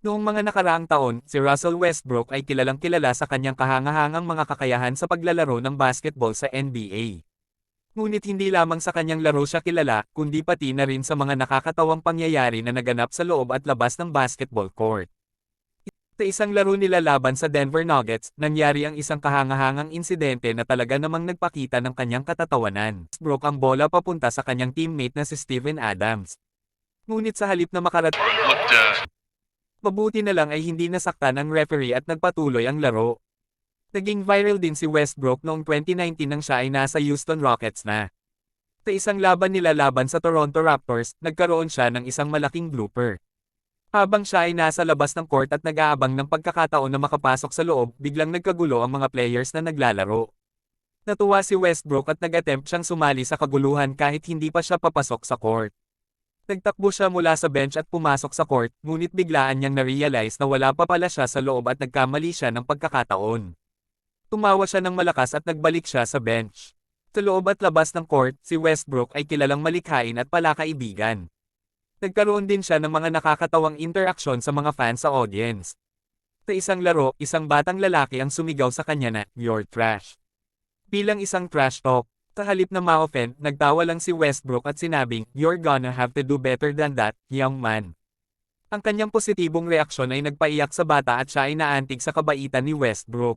Noong mga nakaraang taon, si Russell Westbrook ay kilalang kilala sa kanyang kahangahangang mga kakayahan sa paglalaro ng basketball sa NBA. Ngunit hindi lamang sa kanyang laro siya kilala, kundi pati na rin sa mga nakakatawang pangyayari na naganap sa loob at labas ng basketball court. Sa isang laro nila laban sa Denver Nuggets, nangyari ang isang kahangahangang insidente na talaga namang nagpakita ng kanyang katatawanan. Westbrook ang bola papunta sa kanyang teammate na si Steven Adams. Ngunit sa halip na makarating, mabuti na lang ay hindi nasaktan ang referee at nagpatuloy ang laro. Naging viral din si Westbrook noong 2019 nang siya ay nasa Houston Rockets na. Sa isang laban nila laban sa Toronto Raptors, nagkaroon siya ng isang malaking blooper. Habang siya ay nasa labas ng court at nag-aabang ng pagkakataon na makapasok sa loob, biglang nagkagulo ang mga players na naglalaro. Natuwa si Westbrook at nag-attempt siyang sumali sa kaguluhan kahit hindi pa siya papasok sa court. Nagtakbo siya mula sa bench at pumasok sa court, ngunit biglaan niyang na-realize na wala pa pala siya sa loob at nagkamali siya ng pagkakataon. Tumawa siya ng malakas at nagbalik siya sa bench. Sa loob at labas ng court, si Westbrook ay kilalang malikhain at palakaibigan. Nagkaroon din siya ng mga nakakatawang interaksyon sa mga fans sa audience. Sa isang laro, isang batang lalaki ang sumigaw sa kanya na, "You're trash." Bilang isang trash talk, sa halip na ma-offend, nagtawa lang si Westbrook at sinabing, "You're gonna have to do better than that, young man." Ang kanyang positibong reaksyon ay nagpaiyak sa bata at siya ay naantig sa kabaitan ni Westbrook.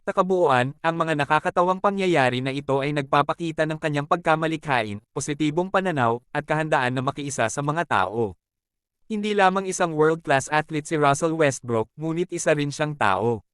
Sa kabuuan, ang mga nakakatawang pangyayari na ito ay nagpapakita ng kanyang pagkamalikhain, positibong pananaw, at kahandaan na makiisa sa mga tao. Hindi lamang isang world-class athlete si Russell Westbrook, ngunit isa rin siyang tao.